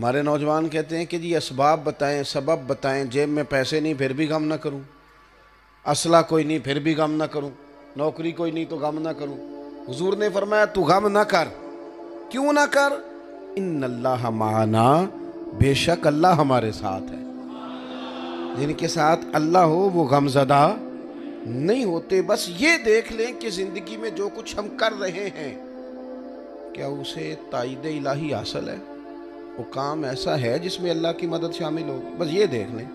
हमारे नौजवान कहते हैं कि जी असबाब बताएं, सबब बताएं, जेब में पैसे नहीं फिर भी गम ना करूं, असला कोई नहीं फिर भी गम ना करूं, नौकरी कोई नहीं तो गम ना करूं। हुजूर ने फरमाया तू गम ना कर। क्यों ना कर? इन्नल्लाह माना, बेशक अल्लाह हमारे साथ है। जिनके साथ अल्लाह हो वो गमज़दा नहीं होते। बस ये देख लें कि जिंदगी में जो कुछ हम कर रहे हैं क्या उसे ताईद इलाही हासिल है, वो काम ऐसा है जिसमें अल्लाह की मदद शामिल होगी। बस ये देख लें,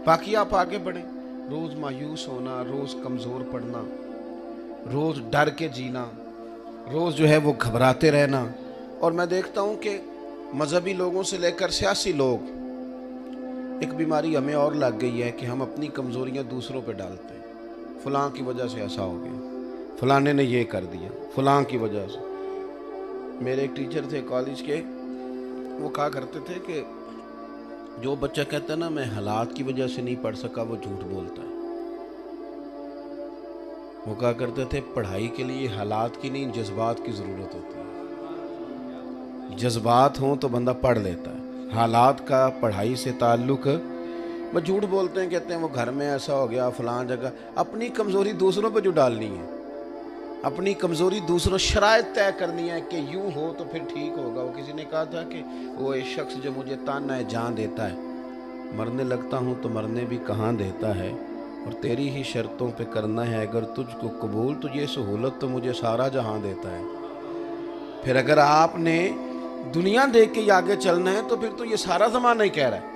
बाकी आप आगे बढ़ें। रोज़ मायूस होना, रोज़ कमज़ोर पड़ना, रोज़ डर के जीना, रोज़ जो है वो घबराते रहना। और मैं देखता हूँ कि मजहबी लोगों से लेकर सियासी लोग, एक बीमारी हमें और लग गई है कि हम अपनी कमज़ोरियाँ दूसरों पे डालते हैं। फ़लाँ की वजह से ऐसा हो गया, फ़लाने ने ये कर दिया, फ़लाँ की वजह से। मेरे एक टीचर थे कॉलेज के, वो कहा करते थे कि जो बच्चा कहता है ना मैं हालात की वजह से नहीं पढ़ सका, वो झूठ बोलता है। वो कहा करते थे पढ़ाई के लिए हालात की नहीं, जज्बात की ज़रूरत होती है। जज्बात हों तो बंदा पढ़ लेता है, हालात का पढ़ाई से ताल्लुक़। वो झूठ बोलते हैं, कहते हैं वो घर में ऐसा हो गया, फ़लाँ जगह। अपनी कमज़ोरी दूसरों पर जो डालनी है, अपनी कमज़ोरी दूसरों, शराइत तय करनी है कि यूँ हो तो फिर ठीक होगा। वो किसी ने कहा था कि वो एक शख्स जो मुझे ताना जान देता है, मरने लगता हूँ तो मरने भी कहाँ देता है, और तेरी ही शर्तों पे करना है अगर तुझको कबूल, तो ये सहूलत तो मुझे सारा जहाँ देता है। फिर अगर आपने दुनिया देख के आगे चलना है तो फिर तो ये सारा ज़माना ही कह रहा है।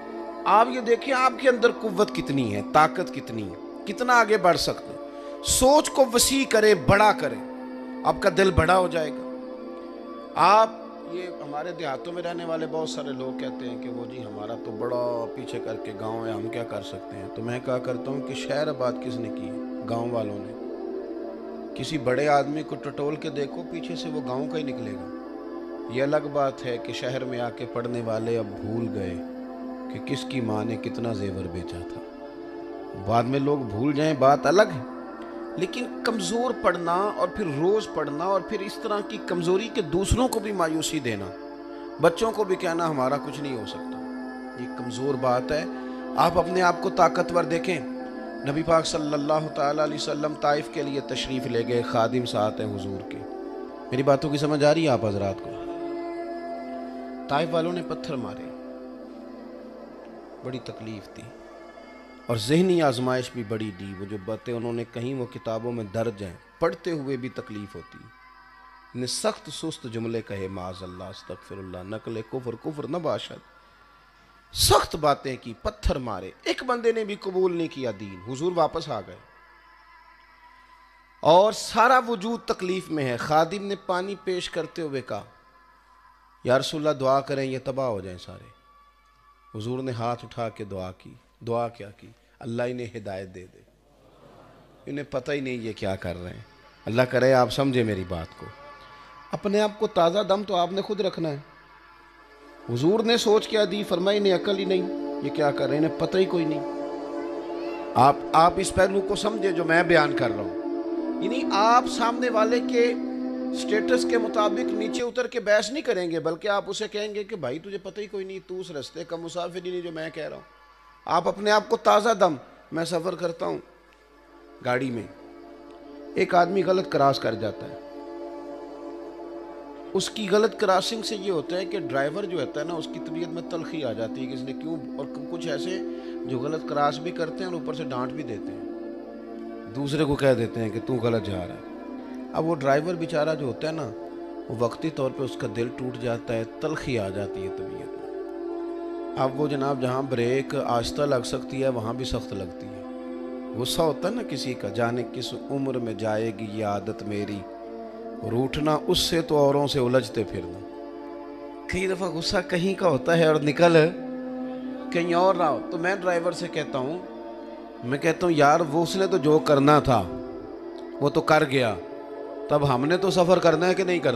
आप ये देखिए आपके अंदर कुव्वत कितनी है, ताकत कितनी है, कितना आगे बढ़ सकते हैं। सोच को वसी करें, बड़ा करें, आपका दिल बड़ा हो जाएगा। आप ये हमारे देहातों में रहने वाले बहुत सारे लोग कहते हैं कि वो जी हमारा तो बड़ा पीछे करके गांव है, हम क्या कर सकते हैं। तो मैं कहा करता हूँ कि शहर आबाद किसने की है? गांव वालों ने। किसी बड़े आदमी को टटोल के देखो, पीछे से वो गांव का ही निकलेगा। ये अलग बात है कि शहर में आके पढ़ने वाले अब भूल गए कि किसकी माँ ने कितना जेवर बेचा था। बाद में लोग भूल जाएं, बात अलग है, लेकिन कमज़ोर पढ़ना और फिर रोज़ पढ़ना और फिर इस तरह की कमज़ोरी के दूसरों को भी मायूसी देना, बच्चों को भी कहना हमारा कुछ नहीं हो सकता, ये कमज़ोर बात है। आप अपने आप को ताकतवर देखें। नबी पाक सल्लल्लाहु ताला अलैहि वसल्लम ताइफ के लिए तशरीफ़ ले गए, खादिम साथ हैं हुजूर के। मेरी बातों की समझ आ रही है आप हजरात को? ताइफ वालों ने पत्थर मारे, बड़ी तकलीफ़ थी और ज़हनी आजमाइश भी बड़ी दी। वो जो बातें उन्होंने कहीं वो किताबों में दर्ज हैं, पढ़ते हुए भी तकलीफ़ होती। ने सख्त सुस्त जुमले कहे, माज़अल्लाह, अस्तग़फिरुल्लाह, नकले कुफ्र, कुफ्र न बाशद। सख्त बातें की, पत्थर मारे, एक बंदे ने भी कबूल नहीं किया दीन। हुजूर वापस आ गए और सारा वजूद तकलीफ़ में है। खादिम ने पानी पेश करते हुए कहा, या रसूलल्लाह दुआ करें ये तबाह हो जाएं सारे। हुजूर ने हाथ उठा के दुआ की। दुआ क्या की? अल्लाह इन्हें हिदायत दे दे, इन्हें पता ही नहीं ये क्या कर रहे हैं। अल्लाह करे आप समझे मेरी बात को। अपने आप को ताज़ा दम तो आपने खुद रखना है। हुजूर ने सोच क्या दी, फरमाई इन्हें अकल ही नहीं, ये क्या कर रहे हैं, इन्हें पता ही कोई नहीं। आप इस पहलू को समझे जो मैं बयान कर रहा हूँ। यानी आप सामने वाले के स्टेटस के मुताबिक नीचे उतर के बहस नहीं करेंगे, बल्कि आप उसे कहेंगे कि भाई तुझे पता ही कोई नहीं, तू उस रास्ते का मुसाफिर ही नहीं जो मैं कह रहा हूँ। आप अपने आप को ताज़ा दम। मैं सफ़र करता हूँ गाड़ी में, एक आदमी गलत क्रॉस कर जाता है। उसकी गलत क्रॉसिंग से ये होता है कि ड्राइवर जो होता है ना, उसकी तबीयत में तलखी आ जाती है कि इसने क्यों। और कुछ ऐसे जो गलत क्रॉस भी करते हैं और ऊपर से डांट भी देते हैं, दूसरे को कह देते हैं कि तू गलत जा रहा है। अब वो ड्राइवर बेचारा जो होता है ना, वो वक्ती तौर पे उसका दिल टूट जाता है, तलखी आ जाती है तबीयत में। अब वो जनाब जहाँ ब्रेक आहिस्ता लग सकती है वहाँ भी सख्त लगती है। गुस्सा होता है ना किसी का, जाने किस उम्र में जाएगी ये आदत मेरी, रूठना उससे तो औरों से उलझते फिरना। कई दफ़ा गुस्सा कहीं का होता है और निकल कहीं और रहा हो। तो मैं ड्राइवर से कहता हूँ यार वो उसने तो जो करना था वो तो कर गया, तब हमने तो सफ़र करना है कि नहीं करना।